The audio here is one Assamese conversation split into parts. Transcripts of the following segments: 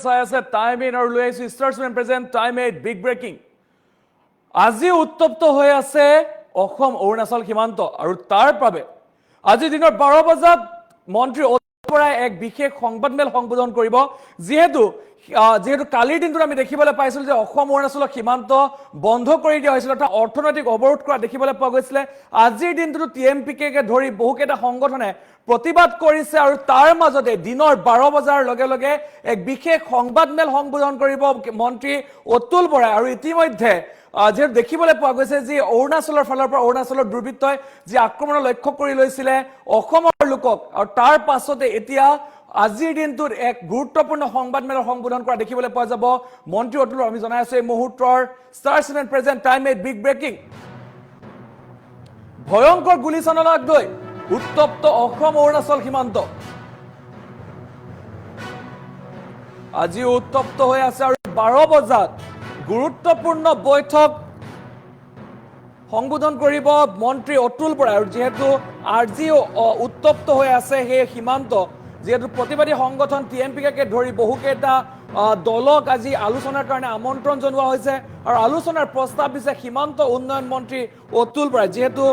চাই আছে টাইম ইন আৰু লৈ আহিছো ষ্টাৰ্টছমেন প্ৰেজেণ্ট টাইম 8 বিগ ব্ৰেকিং। আজি উত্তপ্ত হৈ আছে অসম অৰুণাচল সীমান্ত আৰু তাৰ বাবে আজি দিনৰ 12 বজাত মন্ত্ৰী পৰাই এক বিশেষ সংবাদমেল সম্বোধন কৰিব। যিহেতু কালিৰ দিনটোত আমি দেখিবলৈ পাইছিলো যে অসম অৰুণাচলৰ সীমান্ত বন্ধ কৰি দিয়া হৈছিল, অৰ্থাৎ অৰ্থনৈতিক অৱৰোধ কৰা দেখিবলৈ পোৱা গৈছিলে। আজিৰ দিনটোত TMPK ধৰি বহুকেইটা সংগঠনে প্ৰতিবাদ কৰিছে আৰু তাৰ মাজতে দিনৰ 12 বজাৰ লগে লগে এক বিশেষ সংবাদমেল সম্বোধন কৰিব মন্ত্ৰী অতুল বৰাই। আৰু ইতিমধ্যে যেহেতু দেখিবলৈ পোৱা গৈছে যে অৰুণাচলৰ ফালৰ পৰা অৰুণাচলৰ দুৰ্বৃত্তই যি আক্ৰমণৰ লক্ষ্য কৰি লৈছিলে অসমৰ লোকক, আৰু তাৰ পাছতে এতিয়া আজিৰ দিনটোত এক গুৰুত্বপূৰ্ণ সংবাদমেলৰ সম্বোধন কৰা দেখিবলৈ পোৱা যাব মন্ত্ৰী অতুল। আমি জনাই আছো এই মুহূৰ্তৰ ষ্টাৰ্টছমেন প্ৰেজেণ্ট টাইম 8 বিগ ব্ৰেকিং। ভয়ংকৰ গুলীচালনাক লৈ উত্তপ্ত অসম অৰুণাচল সীমান্ত আজি উত্তপ্ত হৈ আছে আৰু 12 বজাত গুৰুত্বপূৰ্ণ বৈঠক সম্বোধন কৰিব মন্ত্ৰী অতুল বৰাই। আৰু যিহেতু আজিও উত্তপ্ত হৈ আছে সেই সীমান্ত, যিহেতু প্ৰতিবাদী সংগঠন TMPK ধৰি বহুকেইটা দলক আজি আলোচনাৰ কাৰণে আমন্ত্ৰণ জনোৱা হৈছে আৰু আলোচনাৰ প্ৰস্তাৱ দিছে সীমান্ত উন্নয়ন মন্ত্ৰী অতুল বৰাই। যিহেতু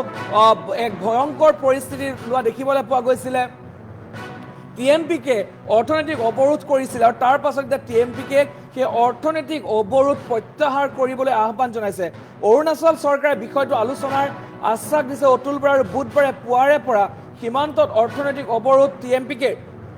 এক ভয়ংকৰ পৰিস্থিতি লোৱা দেখিবলৈ পোৱা গৈছিলে, TMPK অৰ্থনৈতিক অৱৰোধ কৰিছিল আৰু তাৰ পাছত এতিয়া TMPK সেই অৰ্থনৈতিক অৱৰোধ প্ৰত্যাহাৰ কৰিবলৈ আহ্বান জনাইছে। অৰুণাচল চৰকাৰে বিষয়টো আলোচনাৰ আশ্বাস দিছে অতুল বৰাই। আৰু বুধবাৰে পুৱাৰে পৰা সীমান্তত অৰ্থনৈতিক অৱৰোধ TMPK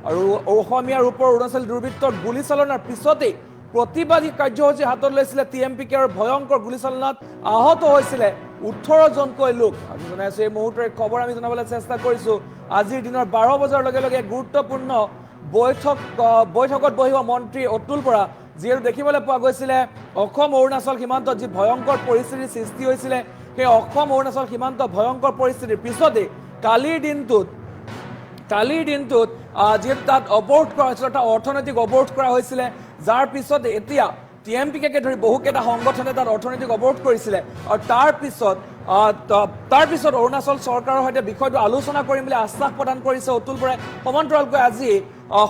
আৰু অসমীয়াৰ ওপৰত অৰুণাচল দুৰ্বৃত্তৰ গুলীচালনাৰ পিছতেই প্ৰতিবাদী কাৰ্যসূচী হাতত লৈছিলে TMPK আৰু ভয়ংকৰ গুলীচালনাত আহত হৈছিলে 18 জনকৈ লোক। আমি জনাইছো এই মুহূৰ্তৰ খবৰ আমি জনাবলৈ চেষ্টা কৰিছো। আজিৰ দিনৰ 12 বজাৰ লগে লগে গুৰুত্বপূৰ্ণ বৈঠকত বহিব মন্ত্ৰী অতুল বৰা। যিহেতু দেখিবলৈ পোৱা গৈছিলে অসম অৰুণাচল সীমান্তত যি ভয়ংকৰ পৰিস্থিতিৰ সৃষ্টি হৈছিলে, সেই অসম অৰুণাচল সীমান্ত ভয়ংকৰ পৰিস্থিতিৰ পিছতেই কালিৰ দিনটোত যিহেতু তাত অৱৰোধ কৰা হৈছিল, তাত অৰ্থনৈতিক অৱৰোধ কৰা হৈছিলে, যাৰ পিছতে এতিয়া TMPK ধৰি বহুকেইটা সংগঠনে তাত অৰ্থনৈতিক অৱৰোধ কৰিছিলে। আৰু তাৰ পিছত অৰুণাচল চৰকাৰৰ সৈতে বিষয়টো আলোচনা কৰিম বুলি আশ্বাস প্ৰদান কৰিছে অতুল বৰাই। সমান্তৰালকৈ আজি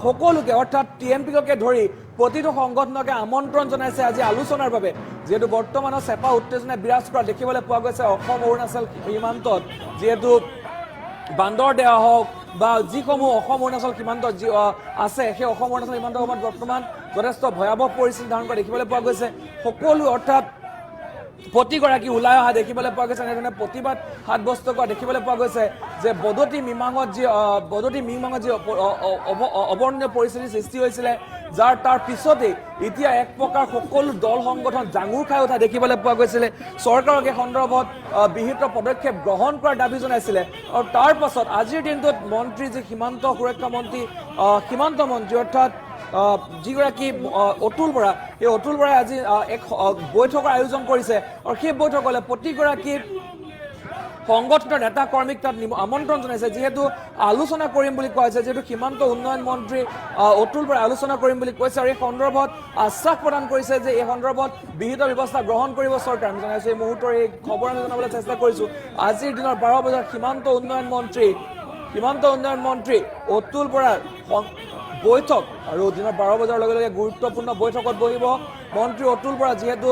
সকলোকে অৰ্থাৎ TMPK ধৰি প্ৰতিটো সংগঠনকে আমন্ত্ৰণ জনাইছে আজি আলোচনাৰ বাবে। যিহেতু বৰ্তমানৰ চেপা উত্তেজনা বিৰাজ কৰা দেখিবলৈ পোৱা গৈছে অসম অৰুণাচল সীমান্তত, যিহেতু বান্দৰদেৱা হওক বা যিসমূহ অসম অৰুণাচল সীমান্ত যি আছে, সেই অসম অৰুণাচল সীমান্ত সময়ত বৰ্তমান যথেষ্ট ভয়াৱহ পৰিস্থিতি ধাৰণ কৰা দেখিবলৈ পোৱা গৈছে। সকলো অৰ্থাৎ প্ৰতিগৰাকী ওলাই অহা দেখিবলৈ পোৱা গৈছে, এনেধৰণে প্ৰতিবাদ সাব্যস্ত কৰা দেখিবলৈ পোৱা গৈছে যে বদতি মিমাঙত যি অৱৰ্ণনীয় পৰিস্থিতিৰ সৃষ্টি হৈছিলে, যাৰ তাৰ পিছতেই এতিয়া এক প্ৰকাৰ সকলো দল সংগঠন জাঙুৰ খাই উঠা দেখিবলৈ পোৱা গৈছিলে। চৰকাৰক এই সন্দৰ্ভত বিহিত পদক্ষেপ গ্ৰহণ কৰাৰ দাবী জনাইছিলে। আৰু তাৰ পাছত আজিৰ দিনটোত মন্ত্ৰী যি সীমান্ত সুৰক্ষা মন্ত্ৰী সীমান্ত মন্ত্ৰী অৰ্থাৎ যিগৰাকী অতুল বৰা, সেই অতুল বৰাই আজি এক বৈঠকৰ আয়োজন কৰিছে। আৰু সেই বৈঠকলৈ প্ৰতিগৰাকী সংগঠনৰ নেতা কৰ্মীক তাত আমন্ত্ৰণ জনাইছে। যিহেতু আলোচনা কৰিম বুলি কোৱা হৈছে, যিহেতু সীমান্ত উন্নয়ন মন্ত্ৰী অতুল বৰাই আলোচনা কৰিম বুলি কৈছে আৰু এই সন্দৰ্ভত আশ্বাস প্ৰদান কৰিছে যে এই সন্দৰ্ভত বিহিত ব্যৱস্থা গ্ৰহণ কৰিব চৰকাৰ। আমি জনাইছো এই মুহূৰ্তৰ এই খবৰ আমি জনাবলৈ চেষ্টা কৰিছো। আজিৰ দিনৰ 12 বজাত সীমান্ত উন্নয়ন মন্ত্ৰী অতুল বৰাৰ বৈঠক, আৰু দিনৰ 12 বজাৰ লগে লগে গুৰুত্বপূৰ্ণ বৈঠকত বহিব মন্ত্ৰী অতুল বৰা। যিহেতু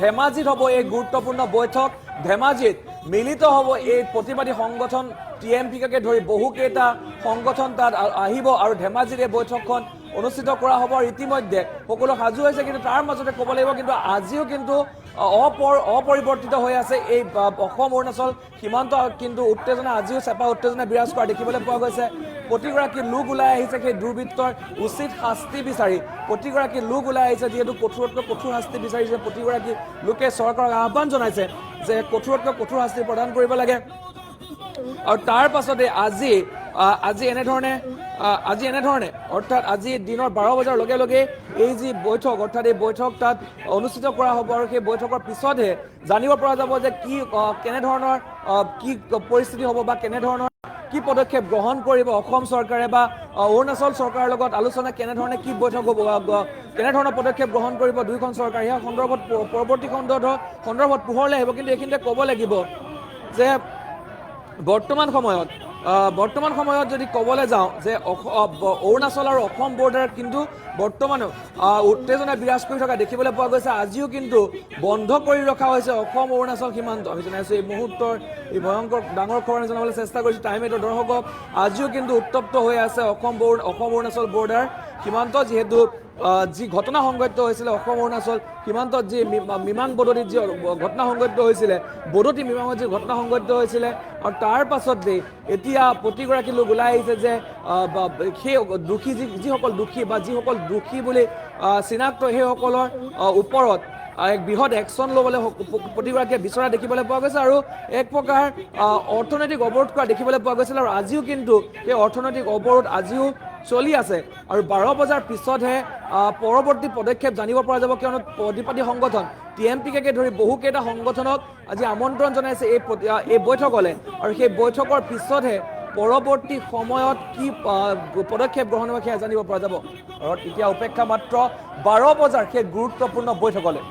ধেমাজিত হ'ব এই গুৰুত্বপূৰ্ণ বৈঠক, ধেমাজিত মিলিত হ'ব এই প্ৰতিবাদী সংগঠন TMPK ধৰি বহুকেইটা সংগঠন তাত আহিব আৰু ধেমাজিত এই বৈঠকখন অনুষ্ঠিত কৰা হ'ব। আৰু ইতিমধ্যে সকলো সাজু হৈছে, কিন্তু তাৰ মাজতে ক'ব লাগিব কিন্তু আজিও কিন্তু অপৰিৱৰ্তিত হৈ আছে এই অসম অৰুণাচল সীমান্ত, কিন্তু উত্তেজনা আজিও চেপা উত্তেজনা বিৰাজ কৰা দেখিবলৈ পোৱা গৈছে। প্ৰতিগৰাকী লোক ওলাই আহিছে সেই দুৰ্বৃত্তৰ উচিত শাস্তি বিচাৰি, প্ৰতিগৰাকী লোক ওলাই আহিছে যিহেতু কঠোৰতকৈ কঠোৰ শাস্তি বিচাৰিছে। প্ৰতিগৰাকী লোকে চৰকাৰক আহ্বান জনাইছে যে কঠোৰতকৈ কঠোৰ শাস্তি প্ৰদান কৰিব লাগে। আৰু তাৰ পাছতে আজি এনেধৰণে অৰ্থাৎ আজি দিনৰ 12 বজাৰ লগে লগে এই যি বৈঠক অৰ্থাৎ এই বৈঠক তাত অনুষ্ঠিত কৰা হ'ব। আৰু সেই বৈঠকৰ পিছতহে জানিব পৰা যাব যে কেনেধৰণৰ কি পৰিস্থিতি হ'ব বা কেনেধৰণৰ কি পদক্ষেপ গ্ৰহণ কৰিব অসম চৰকাৰে বা অৰুণাচল চৰকাৰৰ লগত আলোচনা কেনেধৰণে কি বৈঠক হ'ব, কেনেধৰণৰ পদক্ষেপ গ্ৰহণ কৰিব দুয়োখন চৰকাৰে, সেই সন্দৰ্ভত পৰৱৰ্তী সন্দৰ্ভত পোহৰলৈ আহিব। কিন্তু এইখিনিতে ক'ব লাগিব যে বৰ্তমান সময়ত বৰ্তমান সময়ত যদি ক'বলৈ যাওঁ যে অৰুণাচল আৰু অসম বৰ্ডাৰ কিন্তু বৰ্তমানো উত্তেজনা বিৰাজ কৰি থকা দেখিবলৈ পোৱা গৈছে আজিও কিন্তু বন্ধ কৰি ৰখা হৈছে অসম অৰুণাচল সীমান্ত আমি জনাইছোঁ এই মুহূৰ্তৰ এই ভয়ংকৰ ডাঙৰ খবৰ জনাবলৈ চেষ্টা কৰিছোঁ টাইম এইটো দৰ্শকক আজিও কিন্তু উত্তপ্ত হৈ আছে অসম অৰুণাচল বৰ্ডাৰ সীমান্ত যিহেতু যি ঘটনা সংঘটিত হৈছিলে অসম অৰুণাচল সীমান্তত যি মিমাং বদতিত যি ঘটনা সংঘটিত হৈছিলে বদতি মিমাঙত যি ঘটনা সংঘটিত হৈছিলে আৰু তাৰ পাছতেই এতিয়া প্ৰতিগৰাকী লোক ওলাই আহিছে যে সেই দোষী যিসকল দোষী বা যিসকল দোষী বুলি চিনাক্ত সেইসকলৰ ওপৰত এক বৃহৎ একশ্যন ল'বলৈ প্ৰতিগৰাকীয়ে বিচৰা দেখিবলৈ পোৱা গৈছে আৰু এক প্ৰকাৰ অৰ্থনৈতিক অৱৰোধ কৰা দেখিবলৈ পোৱা গৈছিল আৰু আজিও কিন্তু সেই অৰ্থনৈতিক অৱৰোধ আজিও চলি আছে আৰু 12 বজাৰ পিছতহে পৰৱৰ্তী পদক্ষেপ জানিব পৰা যাব কিয়নো প্ৰতিবাদী সংগঠন TMPকে ধৰি বহুকেইটা সংগঠনক আজি আমন্ত্ৰণ জনাইছে এই বৈঠকলৈ আৰু সেই বৈঠকৰ পিছতহে পৰৱৰ্তী সময়ত কি পদক্ষেপ গ্ৰহণ হ'ব সেয়া জানিব পৰা যাব আৰু এতিয়া অপেক্ষা মাত্ৰ 12 বজাৰ সেই গুৰুত্বপূৰ্ণ বৈঠকলৈ